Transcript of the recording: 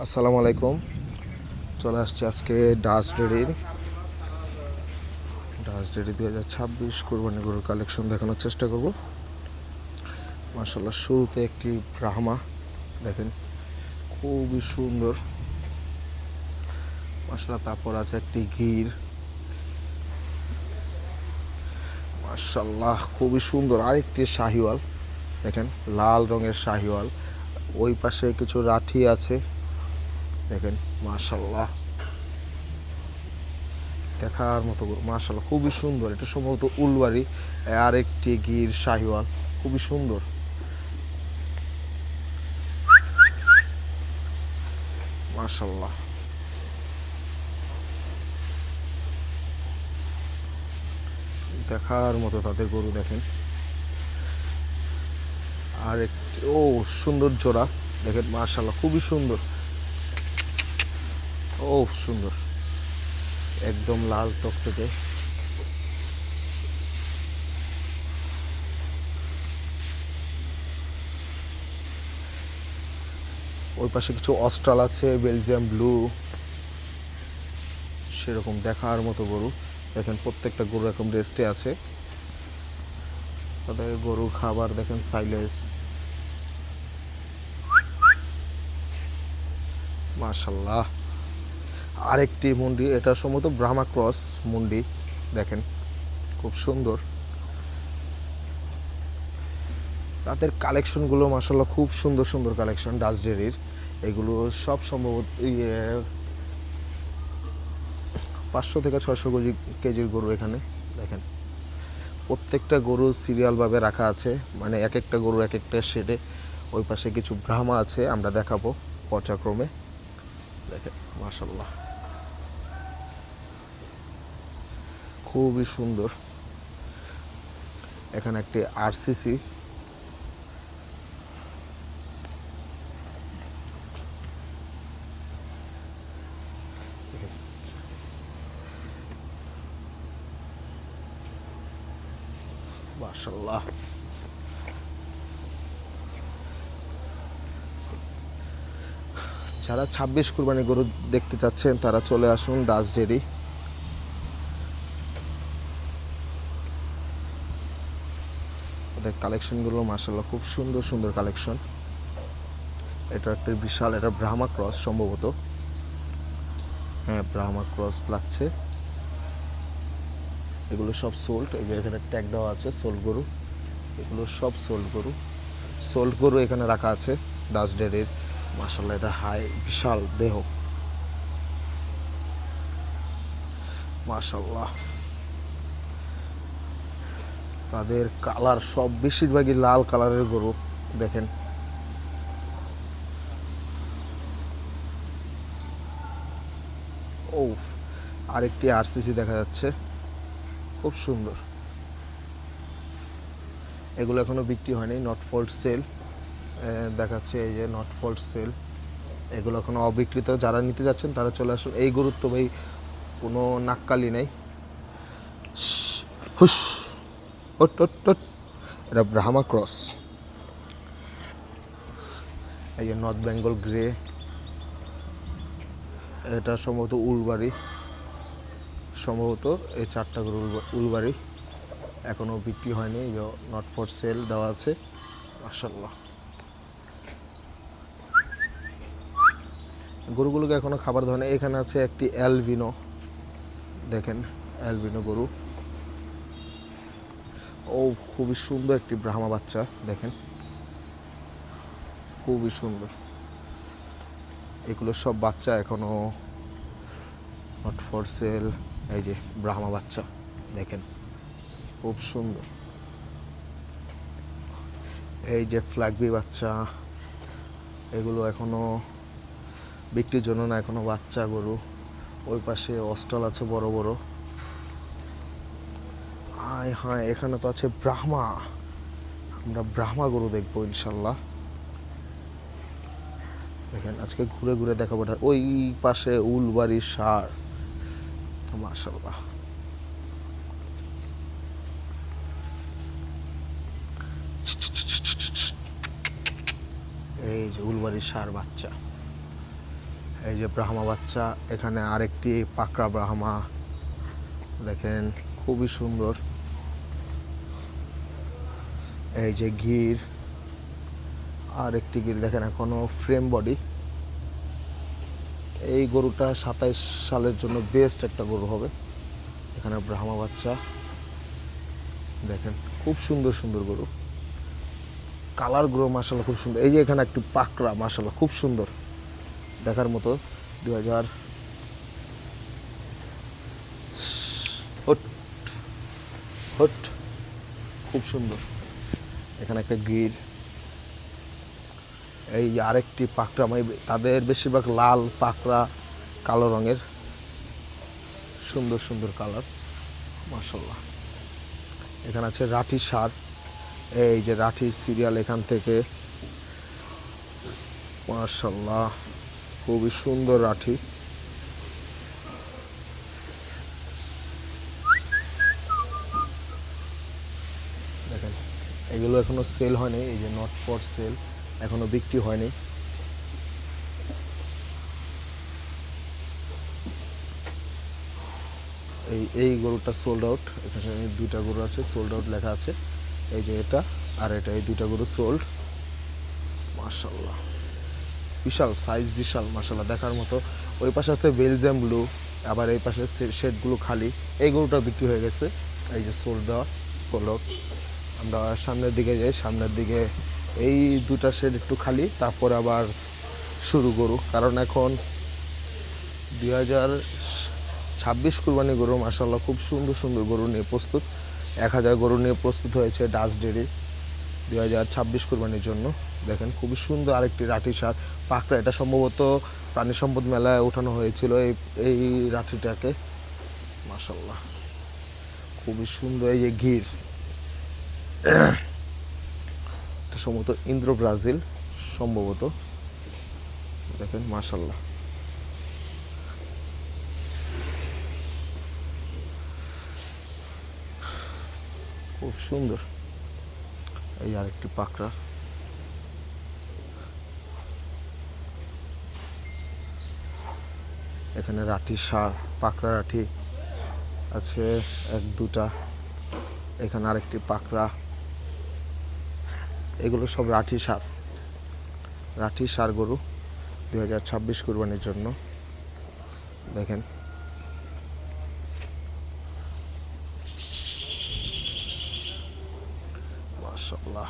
আসসালামু আলাইকুম। চলে আসছে আজকে ডাচ ডেরির 2026 কোরবানি গরুর কালেকশন দেখানোর চেষ্টা করব। মাশাআল্লাহ, শুরুতে একটি ব্রাহ্মা দেখেন, খুবই সুন্দর মাশাআল্লাহ। তারপর আছে একটি গির, মাশাআল্লাহ খুবই সুন্দর। আরেকটি শাহিওয়াল দেখেন, লাল রঙের শাহিওয়াল। ওই পাশে কিছু রাঠি আছে দেখেন, মাশাআল্লাহ দেখার মতো গরু, মাশাআল্লাহ খুবই সুন্দর। এটা সম্ভবত উলবাড়ি। আরেকটি গির শাহিওয়াল, খুবই সুন্দর মাশাআল্লাহ। দেখার মতো তাদের গরু দেখেন। আর একটি সুন্দর জোড়া দেখেন, মাশাআল্লাহ খুবই সুন্দর। সুন্দর, একদম লাল টকটকে। ওই পাশে কিছু অস্ট্রাল আছে, বেলজিয়াম ব্লু, সেরকম দেখার মতো গরু দেখেন। প্রত্যেকটা গরু এরকম রেস্টে আছে। তাদের গরু খাবার দেখেন, সাইলেস, মাশাআল্লাহ। আরেকটি মুন্ডি, এটা সম্ভবত ব্রাহ্মা ক্রস মুন্ডি দেখেন, খুব সুন্দর। তাদের কালেকশনগুলো মাশাআল্লাহ খুব সুন্দর সুন্দর কালেকশন ডাচ ডেরির। এগুলো সব সম্ভবত 500 থেকে 600 কেজির গরু এখানে দেখেন। প্রত্যেকটা গরু সিরিয়ালভাবে রাখা আছে, মানে এক একটা গরু এক একটা শেডে। ওই পাশে কিছু ব্রাহ্মা আছে, আমরা দেখাবো পর্যায়ক্রমে দেখেন, মাশাআল্লাহ খুবই সুন্দর। এখানে একটি আরসিসি, মাশাআল্লাহ। যারা 26 কুরবানি গরু দেখতে চাচ্ছেন তারা চলে আসুন ডাচ ডেরি। ওদের কালেকশনগুলো মাশাআল্লাহ খুব সুন্দর সুন্দর কালেকশন। এটা একটা বিশাল, এটা ব্রাহ্মা ক্রস সম্ভবত, হ্যাঁ ব্রাহ্মা ক্রস লাগছে। এগুলো সব সোল্ড, এই যে এখানে ট্যাগ দেওয়া আছে সোল্ড গরু। এগুলো সব সোল্ড গরু, সোল্ড গরু এখানে রাখা আছে ডাচ ডেরির। মাশাআল্লাহ, এটা হাই বিশাল দেহ, মাশাআল্লাহ। তাদের কালার সব বেশিরভাগই লাল কালারের গরু দেখেন। আরেকটি আরসিসি দেখা যাচ্ছে, খুব সুন্দর। এগুলো এখনো বিক্রি হয়নি, নট ফর সেল দেখাচ্ছে, এই যে নট ফর সেল। এগুলো এখনো অবিকৃত, যারা নিতে যাচ্ছেন তারা চলে আসুন। এই গরুর তো ভাই কোনো নাককালি নেই। হুস, এটা ব্রাহ্মা ক্রস। এই যে নর্থ বেঙ্গল গ্রে, এটা সম্ভবত উলবাড়ি, সম্ভবত এই 4টা গরু উলবাড়ি, এখনও বিক্রি হয়নি, নট ফর সেল দেওয়া আছে, মাশাআল্লাহ। গরুগুলোকে এখনও খাবার দেওয়া নেই। এখানে আছে একটি অ্যালবিনো দেখেন, অ্যালবিনো গরু, খুবই সুন্দর একটি ব্রাহ্মা বাচ্চা দেখেন, খুবই সুন্দর। এগুলো সব বাচ্চা এখনও নট ফর সেল। এই যে ব্রাহ্মা বাচ্চা দেখেন, খুব সুন্দর। এই যে ফ্ল্যাগবি বাচ্চা, এগুলো এখনও বিক্রির জন্য না, এখনও বাচ্চা গরু। ওই পাশে অস্ট্রাল আছে বড় বড়। হ্যাঁ, এখানে তো আছে ব্রাহ্মা, আমরা ব্রাহ্মা গরু দেখবো ইনশাল্লাহ। দেখেন আজকে ঘুরে ঘুরে দেখাবো। ওই পাশে উলবাড়ির সার, মাশাআল্লাহ। এই যে উলবাড়ির সার বাচ্চা, এই যে ব্রাহ্মা বাচ্চা, এখানে আরেকটি পাকড়া ব্রাহ্মা দেখেন, খুবই সুন্দর। এই যে গির, আর একটি গির দেখেন এখনো ফ্রেম বডি। এই গরুটা 27 সালের জন্য বেস্ট একটা গরু হবে। এখানে ব্রাহ্মা বাচ্চা দেখেন, খুব সুন্দর সুন্দর গরু, কালার গরু মাশাআল্লাহ খুব সুন্দর। এই যে এখানে একটু পাকড়া মাশাআল্লাহ খুব সুন্দর দেখার মতো। 2000 হট হট, খুব সুন্দর। এখানে একটা গির। এই যে আরেকটি পাকড়া, তাদের বেশিরভাগ লাল পাকড়া, কালো রঙের, সুন্দর সুন্দর কালার মাশাআল্লাহ। এখানে আছে রাঠি ষাঁড়। এই যে রাঠি সিরিয়াল এখান থেকে মাশাআল্লাহ, খুবই সুন্দর রাঠি। দেখেন এগুলো এখনো সেল হয়নি, এই যে নট ফর সেল, এখনো বিক্রি হয়নি। এই গরুটা সোল্ড আউট। এখানে দুইটা গরু আছে, সোল্ড আউট লেখা আছে। এই যে এটা আর এটা, এই দুইটা গরু সোল্ড মাশাআল্লাহ। বিশাল সাইজ, বিশাল মাশাআল্লাহ দেখার মতো। ওই পাশে আছে বেলজিয়াম ব্লু, আবার এই পাশে শেডগুলো খালি। এই গরুটা বিক্রি হয়ে গেছে, এই যে সোল্ড আউট। আমরা সামনের দিকে যাই, সামনের দিকে এই দুটা শেড একটু খালি, তারপর আবার শুরু গরু। কারণ এখন 2026 কুরবানি গরু মাশাআল্লাহ খুব সুন্দর সুন্দর গরু নিয়ে প্রস্তুত। 1000 গরু নিয়ে প্রস্তুত হয়েছে ডাচ ডেরি 2026 কুরবানির জন্য। দেখেন খুবই সুন্দর আরেকটি রাঠি ষাঁড় পাকড়া। এটা সম্ভবত প্রাণী সম্পদ মেলায় ওঠানো হয়েছিল এই রাঠিটাকে মাশাআল্লাহ, খুবই সুন্দর। এই যে গির, এটা সম্ভবত ইন্দ্র ব্রাজিল সম্ভবত, দেখেন মাশাআল্লাহ। খুব সুন্দর। এই আরেকটি পাকড়া। এখানে রাঠি ষাঁড়, পাকড়া রাঠি আছে এক দুটা। এখানে আরেকটি পাকড়া। এগুলো সব রাঠি ষাঁড় গরু 2026 কুরবানির জন্য। দেখেন মাশাআল্লাহ।